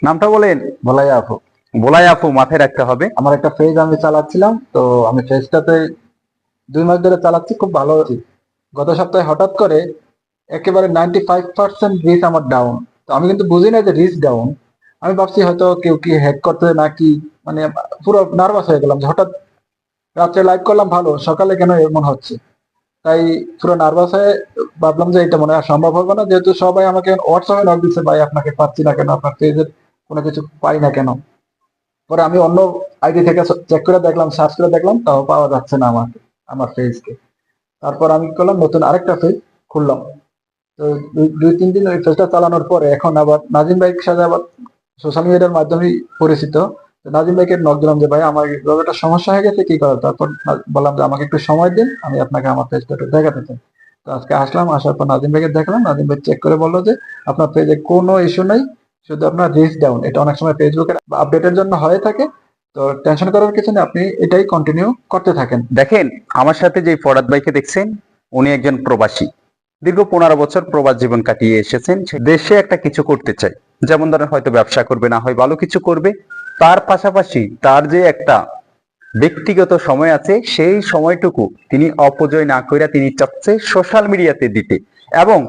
নামটা বলেন। বলাই আপু। বলাই আপু, মাথায় রাখতে হবে। আমার একটা পেজ আমি চালাচ্ছিলাম, তো আমি পেজটাতে 2 মাস ধরে চালাচ্ছি, খুব ভালো আছি। গত সপ্তাহে হঠাৎ করে একেবারে 95% রিচ আমার ডাউন। তো আমি কিন্তু বুঝি না যে রিচ ডাউন। আমি ভাবছি হয়তো কেউ কি হ্যাক করতে নাকি, মানে পুরো নার্ভাস হয়ে গেলাম যে হঠাৎ রাত্রে লাইভ করলাম ভালো, সকালে কেন এমন হচ্ছে। তাই পুরো নার্ভাস হয়ে ভাবলাম যে এটা মনে হয় সম্ভব হবে না, যেহেতু সবাই আমাকে হোয়াটসঅ্যাপে নক দিচ্ছে, ভাই আপনাকে পাচ্ছি না কেন, আপনার পেজের কোনো কিছু পাই না কেন। পরে আমি অন্য আইডি থেকে চেক করে দেখলাম, সার্চ করে দেখলাম, তাও পাওয়া যাচ্ছে না আমাকে, আমার পেজকে। তারপর আমি কি করলাম, নতুন আরেকটা পেজ খুললাম। তো 2-3 দিন ওই পেজটা চালানোর পরে এখন আবার নাজিম ভাইয়ের সাথে আবার সোশ্যাল মিডিয়ার মাধ্যমে পরিচিত। তো নাজিম ভাইকে নক দিলাম যে ভাই আমার এইভাবে একটা সমস্যা হয়ে গেছে, কি করা। তারপর বললাম যে আমাকে একটু সময় দিন, আমি আপনাকে আমার পেজটা একটু দেখাতে চাই। তো আজকে আসলাম, আসার পর নাজিম ভাইকে দেখলাম, নাজিম ভাই চেক করে বললো যে আপনার পেজে কোনো ইস্যু নেই, শুধু আপনার রিচ ডাউন। এটা অনেক সময় ফেসবুকের আপডেটের জন্য হয়ে থাকে, তো টেনশন করার কিছু নেই, আপনি এটাই কন্টিনিউ করতে থাকেন। দেখেন, আমার সাথে যে ফরহাদ ভাইকে দেখছেন, উনি একজন প্রবাসী। দীর্ঘ 15 বছর প্রবাস জীবন কাটিয়ে এসেছেন। সে দেশে একটা কিছু করতে চায়, যেমন ধরেন হয়তো ব্যবসা করবে, না হয় ভালো কিছু করবে। তার পাশাপাশি তার যে একটা ব্যক্তিগত সময় আছে, সেই সময়টুকু তিনি অপচয় না কইরা তিনি চাচ্ছে সোশ্যাল মিডিয়াতে দিতে। এবং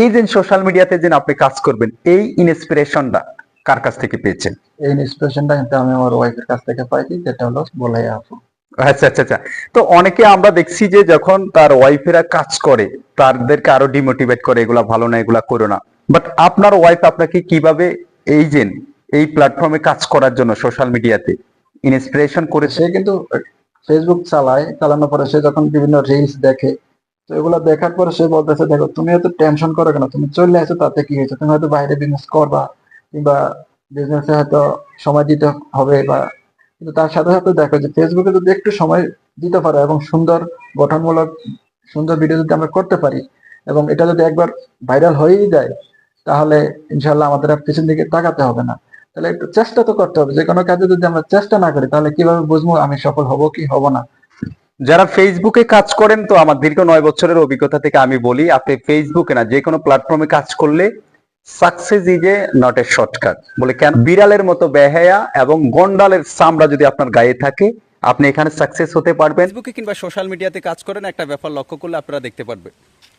এই যে সোশ্যাল মিডিয়াতে যে আপনি কাজ করবেন, এই ইন্সপিরেশনটা কার কাছ থেকে পেয়েছেন? এই ইন্সপিরেশনটা কিন্তু আমি আমার ওয়াইফের কাছ থেকে পাইছি, যেটা হলো বলাই আপু। আচ্ছা আচ্ছা আচ্ছা। তো অনেকে আমরা দেখছি যে যখন তার ওয়াইফেরা কাজ করে, তাদেরকে আরো ডিমোটিভেট করে, এগুলা ভালো না, এগুলা করো না। বাট আপনার ওয়াইফ আপনাকে কিভাবে এই যে এই প্ল্যাটফর্মে কাজ করার জন্য সোশ্যাল মিডিয়াতে ইন্সপিরেশন করেছে? সে কিন্তু ফেসবুক চালায়, চালানোর পরে সে যখন বিভিন্ন রিলস দেখে, তো এগুলো দেখার পরে সে বলতেছে দেখো তুমি এত টেনশন করো কেন, তুমি চলে আসো, তাতে কি হয়েছে, তুমি হয়তো বাইরে বিজনেস করবা, কিংবা বিজনেসে হয়তো সময় দিতে হবে বা, কিন্তু তার সাথে সাথে দেখো যে ফেসবুকে যদি একটু সময় দিতে পারো এবং সুন্দর গঠনমূলক সুন্দর ভিডিও যদি আমরা করতে পারি, এবং এটা যদি একবার ভাইরাল হয়েই যায়, তাহলে ইনশাল্লাহ আমাদের আর পিছন দিকে তাকাতে হবে না। তাহলে একটু চেষ্টা তো করতে হবে, যে কোনো কাজে যদি আমরা চেষ্টা না করি তাহলে কিভাবে বুঝবো আমি সফল হব কি হব না। যারা ফেসবুকে কাজ করেন, তো আমার দীর্ঘ 9 বছরের অভিজ্ঞতা থেকে আমি বলি, আপনি ফেসবুকে না যে কোনো প্ল্যাটফর্মে কাজ করলে success is a not a shortcut. বলে কেন? বিড়ালের মতো বেহায়া এবং গন্ডালের চামড়া যদি আপনার গায়ে থাকে, আপনি এখানে সাকসেস হতে পারবেন। ফেসবুকে কিংবা সোশ্যাল মিডিয়াতে কাজ করেন, একটা ব্যাপার লক্ষ্য করলে আপনারা দেখতে পারবেন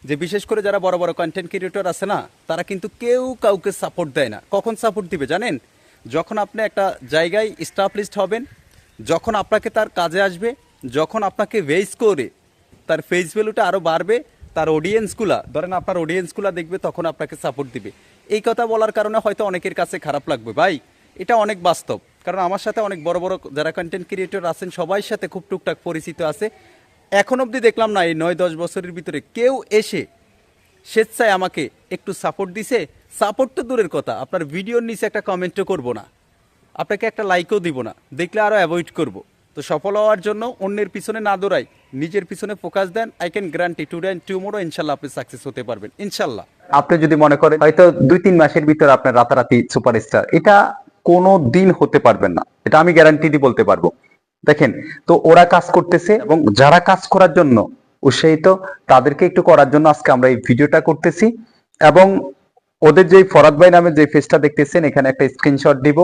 যে বিশেষ করে যারা বড় বড় কন্টেন্ট ক্রিয়েটর আছে না, তারা কিন্তু কেউ কাউকে সাপোর্ট দেয় না। কখন সাপোর্ট দিবে জানেন? যখন আপনি একটা জায়গায় স্টাবলিশড হবেন, যখন আপনাকে তার কাজে আসবে, যখন আপনাকে ভেইস করে তার ফেস ভ্যালুটা আরও বাড়বে, তার অডিয়েন্সগুলা ধরেন আপনার অডিয়েন্সগুলা দেখবে, তখন আপনাকে সাপোর্ট দিবে। এই কথা বলার কারণে হয়তো অনেকের কাছে খারাপ লাগবে ভাই, এটা অনেক বাস্তব। কারণ আমার সাথে অনেক বড় বড় যারা কন্টেন্ট ক্রিয়েটর আছেন, সবাই সাথে খুব টুকটাক পরিচিত আছে। এখন অবধি দেখলাম না এই 9-10 বছরের ভিতরে কেউ এসে স্বেচ্ছায় আমাকে একটু সাপোর্ট দিছে। সাপোর্ট তো দূরের কথা, আপনার ভিডিওর নিচে একটা কমেন্টও করব না, আপনাকে একটা লাইকও দিব না, দেখলে আরও অ্যাভয়েড করব। তো সফল হওয়ার জন্য অন্যের পিছনে না দৌড়াই, নিজের পিছনে ফোকাস দেন। I can guarantee today and tomorrow ইনশাল্লাহ আপনি সাকসেস হতে পারবেন ইনশাল্লাহ। আপনি যদি মনে করেন হয়তো 2-3 মাসের ভিতরে আপনার রাতারাতি সুপারস্টার, এটা কোনো দিন হতে পারবেন না, এটা আমি গ্যারান্টি দিয়ে বলতে পারবো। দেখেন, তো ওরা কাজ করতেছে এবং যারা কাজ করার জন্য উৎসাহিত, তাদেরকে একটু করার জন্য আজকে আমরা এই ভিডিওটা করতেছি। এবং ওদের যে ফরহাদ ভাই নামে যে ফেসটা দেখতেছেন, এখানে একটা স্ক্রিনশট দিব।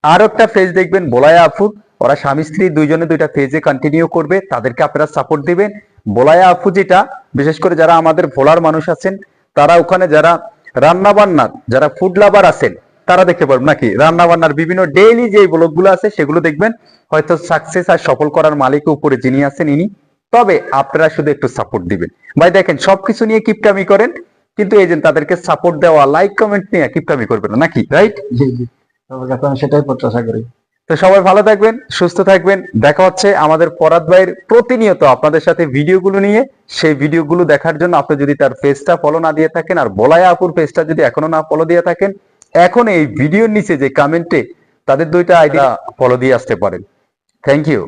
আর একটা ফেজ দেখবেন বোলায়া আফু, ওরা স্বামী স্ত্রী দুইজনে দুইটা ফেজে কন্টিনিউ করবে, তাদেরকে আপনারা সাপোর্ট দিবেন। বোলায়া আফু যেটা, বিশেষ করে যারা আমাদের ভোলার মানুষ আছেন, তারা ওখানে যারা রান্না বান্নার যারা ফুড লাভার আছেন, তারা দেখতে পারবেন নাকি রান্না বান্নার বিভিন্ন ডেইলি যে ব্লগগুলো আছে সেগুলো দেখবেন। হয়তো সাকসেস আর সফল করার মালিক উপরে যিনি আছেন ইনি। তবে আপনারা শুধু একটু সাপোর্ট দিবেন। ভাই দেখেন, সবকিছু নিয়ে কিপটামি করেন, কিন্তু এই যে তাদেরকে সাপোর্ট দেওয়া, লাইক কমেন্ট নিয়ে কিপটামি করবেন না, নাকি? রাইট? জি জি, সবার কাছে আমি সেটাই প্রত্যাশা করি। তো সবাই ভালো থাকবেন, সুস্থ থাকবেন। দেখা হচ্ছে আমাদের ফরহাদ ভাইয়ের প্রতিনিয়ত আপনাদের সাথে ভিডিওগুলো নিয়ে। সেই ভিডিওগুলো দেখার জন্য আপনি যদি তার পেজটা ফলো না দিয়ে থাকেন, আর বলায়া আপুর পেজটা যদি এখনো না ফলো দিয়ে থাকেন, এখন এই ভিডিওর নিচে যে কমেন্টে তাদের দুইটা আইডি ফলো দিয়ে আসতে পারেন। Thank you.